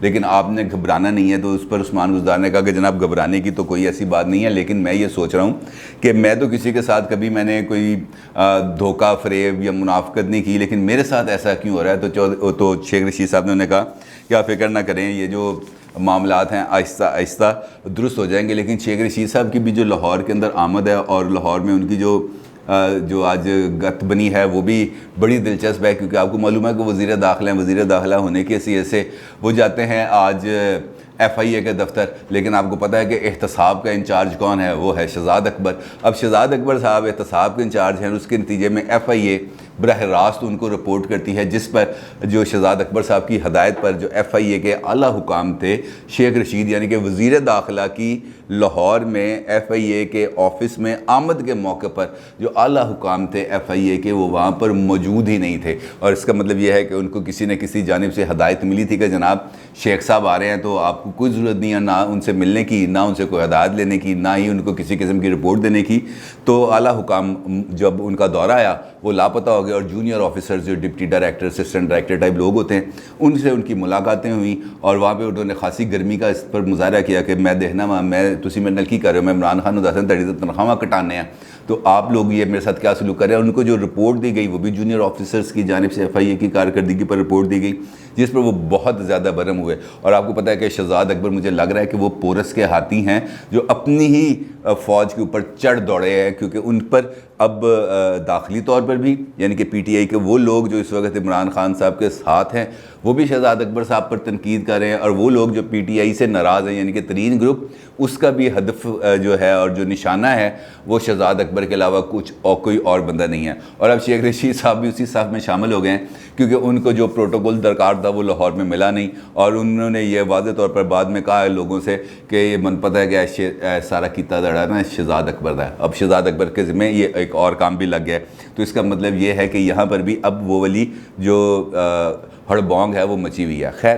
لیکن آپ نے گھبرانا نہیں ہے. تو اس پر عثمان بزدار نے کہا کہ جناب گھبرانے کی تو کوئی ایسی بات نہیں ہے, لیکن میں یہ سوچ رہا ہوں کہ میں تو کسی کے ساتھ کبھی میں نے کوئی دھوکہ فریب یا منافقت نہیں کی, لیکن میرے ساتھ ایسا کیوں ہو رہا ہے. تو شیخ رشید صاحب نے انہیں کہا کہ آپ فکر نہ کریں, یہ جو معاملات ہیں آہستہ آہستہ درست ہو جائیں گے. لیکن شیخ رشید صاحب کی بھی جو لاہور کے اندر آمد ہے اور لاہور میں ان کی جو آج گت بنی ہے وہ بھی بڑی دلچسپ ہے, کیونکہ آپ کو معلوم ہے کہ وزیر داخلہ ہونے کی حیثیت سے وہ جاتے ہیں آج ایف آئی اے کے دفتر, لیکن آپ کو پتہ ہے کہ احتساب کا انچارج کون ہے, وہ ہے شہزاد اکبر. اب شہزاد اکبر صاحب احتساب کے انچارج ہیں, اس کے نتیجے میں ایف آئی اے براہ راست ان کو رپورٹ کرتی ہے, جس پر جو شہزاد اکبر صاحب کی ہدایت پر جو ایف آئی اے کے اعلیٰ حکام تھے, شیخ رشید یعنی کہ وزیر داخلہ کی لاہور میں ایف آئی اے کے آفس میں آمد کے موقع پر جو اعلیٰ حکام تھے ایف آئی اے کے, وہ وہاں پر موجود ہی نہیں تھے. اور اس کا مطلب یہ ہے کہ ان کو کسی نہ کسی جانب سے ہدایت ملی تھی کہ جناب شیخ صاحب آ رہے ہیں, تو آپ کو کوئی ضرورت نہیں ہے نہ ان سے ملنے کی, نہ ان سے کوئی ہدایت لینے کی, نہ ہی ان کو کسی قسم کی رپورٹ دینے کی. تو اعلیٰ حکام جب ان کا دورہ آیا وہ لاپتہ ہو گئے, اور جونیئر آفیسرز جو deputy director, assistant director type لوگ ہوتے ہیں, ان سے ان کی ملاقاتیں ہوئیں, اور وہاں پہ انہوں نے خاصی گرمی کا اس پر مظاہرہ کیا کہ میں دیکھنا میں تسی میرے نال کی کر رہے ہو, میں عمران خان نوں دسن تڑی تنخواہ کٹانے ہیں, تو آپ لوگ یہ میرے ساتھ کیا سلوک کر رہے ہیں. ان کو جو رپورٹ دی گئی وہ بھی جونیئر آفیسرز کی جانب سے ایف آئی اے کی کارکردگی پر رپورٹ دی گئی, جس پر وہ بہت زیادہ برہم ہوئے. اور آپ کو پتہ ہے کہ شہزاد اکبر مجھے لگ رہا ہے کہ وہ پورس کے ہاتھی ہیں جو اپنی ہی فوج کے اوپر چڑھ دوڑے ہیں, کیونکہ ان پر اب داخلی طور پر بھی یعنی کہ پی ٹی آئی کے وہ لوگ جو اس وقت عمران خان صاحب کے ساتھ ہیں وہ بھی شہزاد اکبر صاحب پر تنقید کر رہے ہیں, اور وہ لوگ جو پی ٹی آئی سے ناراض ہیں یعنی کہ ترین گروپ, اس کا بھی ہدف جو ہے اور جو نشانہ ہے وہ شہزاد اکبر کے علاوہ کچھ اور کوئی اور بندہ نہیں ہے. اور اب شیخ رشید صاحب بھی اسی صف میں شامل ہو گئے ہیں, کیونکہ ان کو جو پروٹوکول درکار تھا وہ لاہور میں ملا نہیں, اور انہوں نے یہ واضح طور پر بعد میں کہا ہے لوگوں سے کہ یہ من پتہ ہے کہ سارا کیتا دڑا نا شہزاد اکبر دا ہے. اب شہزاد اکبر کے ذمہ یہ ایک اور کام بھی لگ گیا ہے, تو اس کا مطلب یہ ہے کہ یہاں پر بھی اب وہ والی جو ہڑبونگ ہے وہ مچی ہوئی ہے. خیر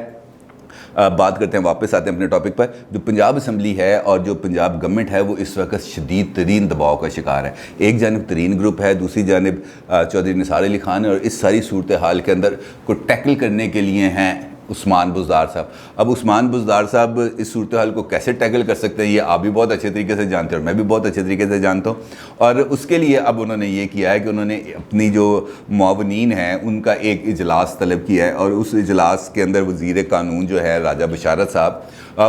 بات کرتے ہیں, واپس آتے ہیں اپنے ٹاپک پر. جو پنجاب اسمبلی ہے اور جو پنجاب گورنمنٹ ہے وہ اس وقت شدید ترین دباؤ کا شکار ہے. ایک جانب ترین گروپ ہے, دوسری جانب چودھری نثار علی خان ہے, اور اس ساری صورتحال کے اندر کو ٹیکل کرنے کے لیے ہیں عثمان بزدار صاحب. اب عثمان بزدار صاحب اس صورتحال کو کیسے ٹیکل کر سکتے ہیں یہ آپ بھی بہت اچھے طریقے سے جانتے ہیں اور میں بھی بہت اچھے طریقے سے جانتا ہوں. اور اس کے لیے اب انہوں نے یہ کیا ہے کہ انہوں نے اپنی جو معاونین ہیں ان کا ایک اجلاس طلب کیا ہے, اور اس اجلاس کے اندر وزیر قانون جو ہے راجہ بشارت صاحب,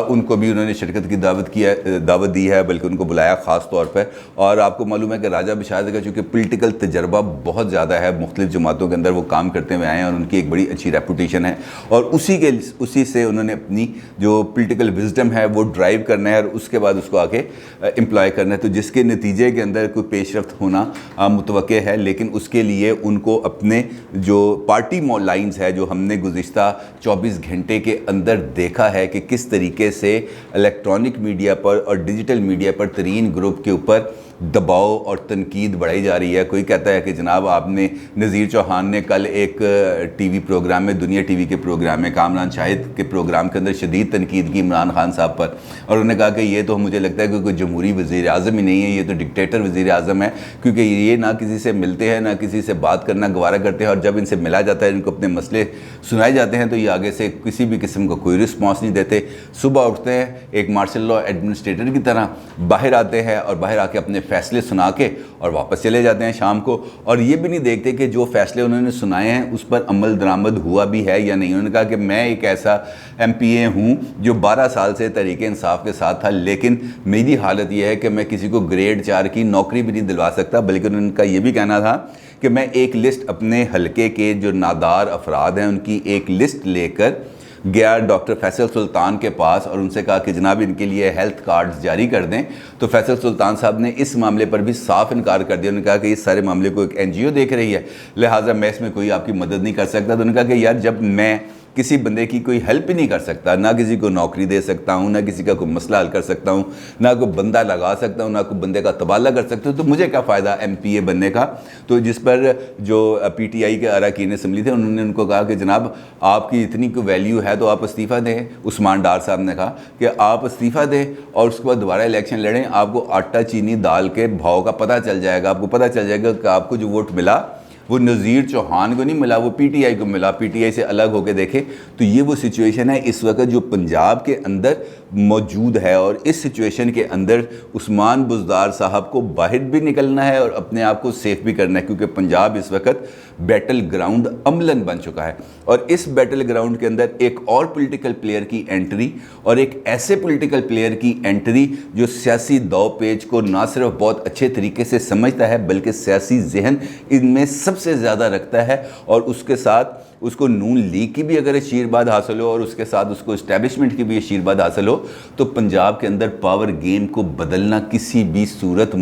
ان کو بھی انہوں نے شرکت کی دعوت دی ہے, بلکہ ان کو بلایا خاص طور پر. اور آپ کو معلوم ہے کہ راجہ بشارت کا چونکہ پولیٹیکل تجربہ بہت زیادہ ہے, مختلف جماعتوں کے اندر وہ کام کرتے ہوئے آئے ہیں اور ان کی ایک بڑی اچھی ریپوٹیشن ہے, اور اسی سے انہوں نے اپنی جو پولیٹیکل وزڈم ہے وہ ڈرائیو کرنا ہے اور اس کے بعد اس کو آ کے امپلائی کرنا ہے, تو جس کے نتیجے کے اندر کوئی پیش رفت ہونا متوقع ہے. لیکن اس کے لیے ان کو اپنے جو پارٹی لائنز ہے جو ہم نے گزشتہ 24 گھنٹے کے اندر دیکھا ہے کہ کس طریقے سے الیکٹرانک میڈیا پر اور ڈیجیٹل میڈیا پر ترین گروپ کے اوپر دباؤ اور تنقید بڑھائی جا رہی ہے. کوئی کہتا ہے کہ جناب آپ نے نذیر چوہان نے کل ایک ٹی وی پروگرام میں, دنیا ٹی وی کے پروگرام میں, کامران شاہد کے پروگرام کے اندر شدید تنقید کی عمران خان صاحب پر, اور انہوں نے کہا کہ یہ تو مجھے لگتا ہے کہ کوئی جمہوری وزیر اعظم ہی نہیں ہے, یہ تو ڈکٹیٹر وزیر اعظم ہے, کیونکہ یہ نہ کسی سے ملتے ہیں نہ کسی سے بات کرنا گوارا کرتے ہیں, اور جب ان سے ملا جاتا ہے ان کو اپنے مسئلے سنائے جاتے ہیں تو یہ آگے سے کسی بھی قسم کا کوئی رسپانس نہیں دیتے. صبح اٹھتے ہیں ایک مارشل لاء ایڈمنسٹریٹر کی طرح, باہر آتے ہیں اور باہر آ کے اپنے فیصلے سنا کے اور واپس چلے جاتے ہیں شام کو, اور یہ بھی نہیں دیکھتے کہ جو فیصلے انہوں نے سنائے ہیں اس پر عمل درآمد ہوا بھی ہے یا نہیں. انہوں نے کہا کہ میں ایک ایسا ایم پی اے ہوں جو 12 سال سے تحریک انصاف کے ساتھ تھا, لیکن میری حالت یہ ہے کہ میں کسی کو گریڈ 4 کی نوکری بھی نہیں دلوا سکتا, بلکہ انہوں کا یہ بھی کہنا تھا کہ میں ایک لسٹ اپنے حلقے کے جو نادار افراد ہیں ان کی ایک لسٹ لے کر گیا ڈاکٹر فیصل سلطان کے پاس اور ان سے کہا کہ جناب ان کے لیے ہیلتھ کارڈز جاری کر دیں. تو فیصل سلطان صاحب نے اس معاملے پر بھی صاف انکار کر دیا. انہوں نے کہا کہ اس سارے معاملے کو ایک این جی او دیکھ رہی ہے, لہٰذا میں اس میں کوئی آپ کی مدد نہیں کر سکتا. تو انہوں نے کہا کہ یار جب میں کسی بندے کی کوئی ہیلپ ہی نہیں کر سکتا, نہ کسی کو نوکری دے سکتا ہوں, نہ کسی کا کوئی مسئلہ حل کر سکتا ہوں, نہ کوئی بندہ لگا سکتا ہوں, نہ کوئی بندے کا تبادلہ کر سکتا ہوں, تو مجھے کیا فائدہ ایم پی اے بننے کا. تو جس پر جو پی ٹی آئی کے اراکین اسمبلی تھے انہوں نے ان کو کہا کہ جناب آپ کی اتنی کوئی ویلیو ہے تو آپ استعفیٰ دیں. عثمان ڈار صاحب نے کہا کہ آپ استعفیٰ دیں اور اس کے بعد دوبارہ الیکشن لڑیں, آپ کو آٹا چینی دال کے بھاؤ کا پتہ چل جائے گا, آپ کو پتہ چل جائے گا کہ آپ کو جو ووٹ ملا وہ نذیر چوہان کو نہیں ملا، وہ پی ٹی آئی کو ملا. پی ٹی آئی سے الگ ہو کے دیکھیں تو یہ وہ سچویشن ہے اس وقت جو پنجاب کے اندر موجود ہے. اور اس سچویشن کے اندر عثمان بزدار صاحب کو باہر بھی نکلنا ہے اور اپنے آپ کو سیف بھی کرنا ہے، کیونکہ پنجاب اس وقت بیٹل گراؤنڈ عملاً بن چکا ہے. اور اس بیٹل گراؤنڈ کے اندر ایک اور پولیٹیکل پلیئر کی انٹری، اور ایک ایسے پولیٹیکل پلیئر کی انٹری جو سیاسی دو پیچ کو نہ صرف بہت اچھے طریقے سے سمجھتا ہے بلکہ سیاسی ذہن ان میں سب سے زیادہ رکھتا ہے، اور اس کے ساتھ اس کو نون لیگ کی بھی اگر آشیرواد حاصل ہو اور اس کے ساتھ اس کو اسٹیبلشمنٹ کی بھی آشیرواد حاصل ہو تو پنجاب کے اندر پاور گیم کو بدلنا کسی بھی صورت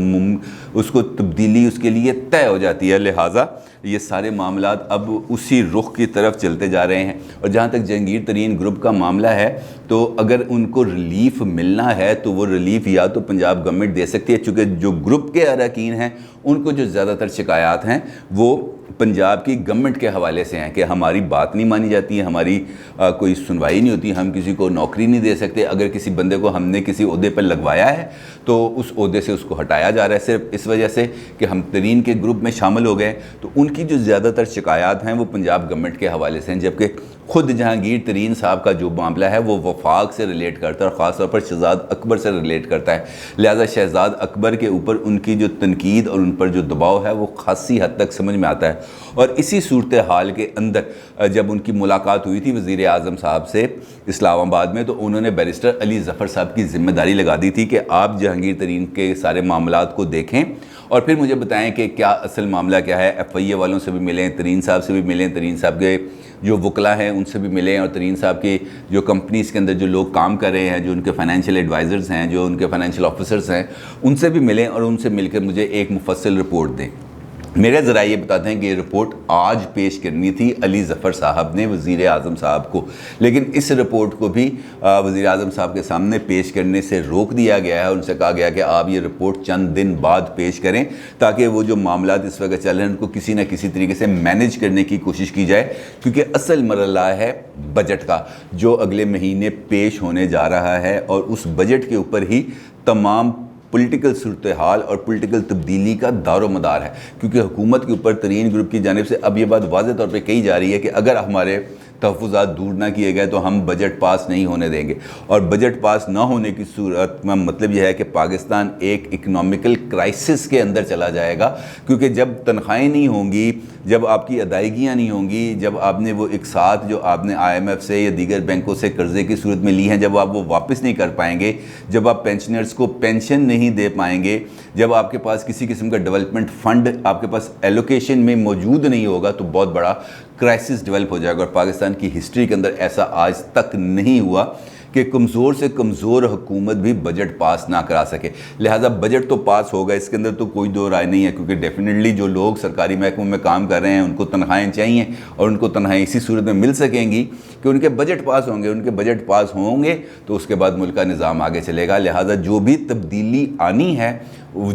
اس کو تبدیلی اس کے لیے طے ہو جاتی ہے. لہٰذا یہ سارے معاملات اب اسی رخ کی طرف چلتے جا رہے ہیں. اور جہاں تک جہانگیر ترین گروپ کا معاملہ ہے تو اگر ان کو ریلیف ملنا ہے تو وہ ریلیف یا تو پنجاب گورنمنٹ دے سکتی ہے، چونکہ جو گروپ کے اراکین ہیں ان کو جو زیادہ تر شکایات ہیں وہ پنجاب کی گورنمنٹ کے حوالے سے ہیں کہ ہماری بات نہیں مانی جاتی ہے، ہماری کوئی سنوائی نہیں ہوتی، ہم کسی کو نوکری نہیں دے سکتے، اگر کسی بندے کو ہم نے کسی عہدے پر لگوایا ہے تو اس عہدے سے اس کو ہٹایا جا رہا ہے صرف اس وجہ سے کہ ہم ترین کے گروپ میں شامل ہو گئے. تو ان کی جو زیادہ تر شکایات ہیں وہ پنجاب گورنمنٹ کے حوالے سے ہیں، جبکہ خود جہانگیر ترین صاحب کا جو معاملہ ہے وہ وفاق سے ریلیٹ کرتا ہے اور خاص طور پر شہزاد اکبر سے ریلیٹ کرتا ہے. لہٰذا شہزاد اکبر کے اوپر ان کی جو تنقید اور ان پر جو دباؤ ہے وہ خاصی حد تک سمجھ میں آتا ہے. اور اسی صورتحال کے اندر جب ان کی ملاقات ہوئی تھی وزیر اعظم صاحب سے اسلام آباد میں تو انہوں نے بیرسٹر علی ظفر صاحب کی ذمہ داری لگا دی تھی کہ آپ جہانگیر ترین کے سارے معاملات کو دیکھیں اور پھر مجھے بتائیں کہ کیا اصل معاملہ کیا ہے. ایف آئی اے والوں سے بھی ملیں، ترین صاحب سے بھی ملیں، ترین صاحب کے جو وکلا ہیں ان سے بھی ملیں، اور ترین صاحب کی جو کمپنیز کے اندر جو لوگ کام کر رہے ہیں، جو ان کے فائنینشیل ایڈوائزرز ہیں، جو ان کے فائنینشیل آفیسرز ہیں، ان سے بھی ملیں اور ان سے مل کر مجھے ایک مفصل رپورٹ دیں. میرے ذرائع یہ بتاتے ہیں کہ یہ رپورٹ آج پیش کرنی تھی علی ظفر صاحب نے وزیر اعظم صاحب کو، لیکن اس رپورٹ کو بھی وزیر اعظم صاحب کے سامنے پیش کرنے سے روک دیا گیا ہے. ان سے کہا گیا کہ آپ یہ رپورٹ چند دن بعد پیش کریں تاکہ وہ جو معاملات اس وقت چل رہے ہیں ان کو کسی نہ کسی طریقے سے مینیج کرنے کی کوشش کی جائے، کیونکہ اصل مرحلہ ہے بجٹ کا جو اگلے مہینے پیش ہونے جا رہا ہے، اور اس بجٹ کے اوپر ہی تمام پولیٹیکل صورتحال اور پولیٹیکل تبدیلی کا دار و مدار ہے. کیونکہ حکومت کے اوپر ترین گروپ کی جانب سے اب یہ بات واضح طور پہ کہی جا رہی ہے کہ اگر ہمارے تحفظات دور نہ کیے گئے تو ہم بجٹ پاس نہیں ہونے دیں گے، اور بجٹ پاس نہ ہونے کی صورت میں مطلب یہ ہے کہ پاکستان ایک اکنامیکل کرائسس کے اندر چلا جائے گا. کیونکہ جب تنخواہیں نہیں ہوں گی، جب آپ کی ادائیگیاں نہیں ہوں گی، جب آپ نے وہ اقساط جو آپ نے آئی ایم ایف سے یا دیگر بینکوں سے قرضے کی صورت میں لی ہیں جب آپ وہ واپس نہیں کر پائیں گے، جب آپ پینشنرز کو پینشن نہیں دے پائیں گے، جب آپ کے پاس کسی قسم کا ڈیولپمنٹ فنڈ آپ کے پاس ایلوکیشن میں موجود نہیں ہوگا تو بہت بڑا کرائسس ڈیولپ ہو جائے گا. اور پاکستان کی ہسٹری کے اندر ایسا آج تک نہیں ہوا کہ کمزور سے کمزور حکومت بھی بجٹ پاس نہ کرا سکے. لہٰذا بجٹ تو پاس ہوگا، اس کے اندر تو کوئی دو رائے نہیں ہے، کیونکہ ڈیفینیٹلی جو لوگ سرکاری محکموں میں کام کر رہے ہیں ان کو تنخواہیں چاہیے، اور ان کو تنخواہیں اسی صورت میں مل سکیں گی کہ ان کے بجٹ پاس ہوں گے. ان کے بجٹ پاس ہوں گے تو اس کے بعد ملک کا نظام آگے چلے گا. لہٰذا جو بھی تبدیلی آنی ہے،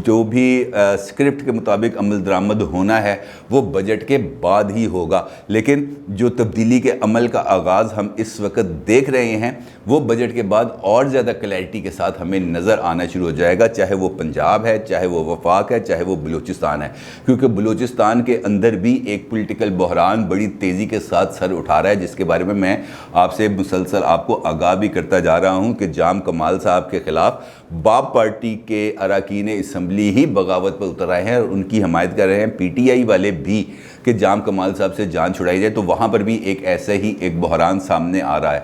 جو بھی اسکرپٹ کے مطابق عمل درآمد ہونا ہے وہ بجٹ کے بعد ہی ہوگا. لیکن جو تبدیلی کے عمل کا آغاز ہم اس وقت دیکھ رہے ہیں وہ بجٹ کے بعد اور زیادہ کلیئرٹی کے ساتھ ہمیں نظر آنا شروع ہو جائے گا، چاہے وہ پنجاب ہے، چاہے وہ وفاق ہے، چاہے وہ بلوچستان ہے. کیونکہ بلوچستان کے اندر بھی ایک پولیٹیکل بحران بڑی تیزی کے ساتھ سر اٹھا رہا ہے، جس کے بارے میں آپ سے مسلسل آپ کو آگاہ بھی کرتا جا رہا ہوں کہ جام کمال صاحب کے خلاف باب پارٹی کے اراکین اسمبلی ہی بغاوت پر اتر آئے ہیں اور ان کی حمایت کر رہے ہیں. پی ٹی آئی والے بھی کہ جام کمال صاحب سے جان چھڑائی جائے، تو وہاں پر بھی ایک ایسا ہی ایک بحران سامنے آ رہا ہے.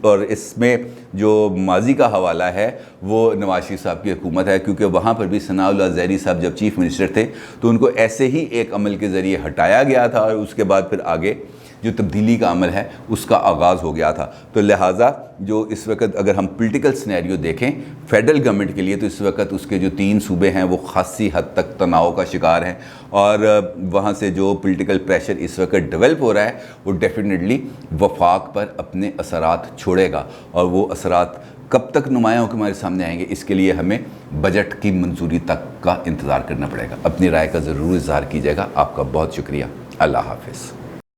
اور اس میں جو ماضی کا حوالہ ہے وہ نواز شریف صاحب کی حکومت ہے، کیونکہ وہاں پر بھی ثناء اللہ زہری صاحب جب چیف منسٹر تھے تو ان کو ایسے ہی ایک عمل کے ذریعے ہٹایا گیا تھا، اور اس کے بعد پھر آگے جو تبدیلی کا عمل ہے اس کا آغاز ہو گیا تھا. تو لہٰذا جو اس وقت اگر ہم پولیٹیکل سینیریو دیکھیں فیڈرل گورنمنٹ کے لیے تو اس وقت اس کے جو 3 صوبے ہیں وہ خاصی حد تک تناؤ کا شکار ہیں، اور وہاں سے جو پولیٹیکل پریشر اس وقت ڈیولپ ہو رہا ہے وہ ڈیفینیٹلی وفاق پر اپنے اثرات چھوڑے گا. اور وہ اثرات کب تک نمایاں ہو کے ہمارے سامنے آئیں گے، اس کے لیے ہمیں بجٹ کی منظوری تک کا انتظار کرنا پڑے گا. اپنی رائے کا ضرور اظہار کیجیے گا. آپ کا بہت شکریہ. اللہ حافظ.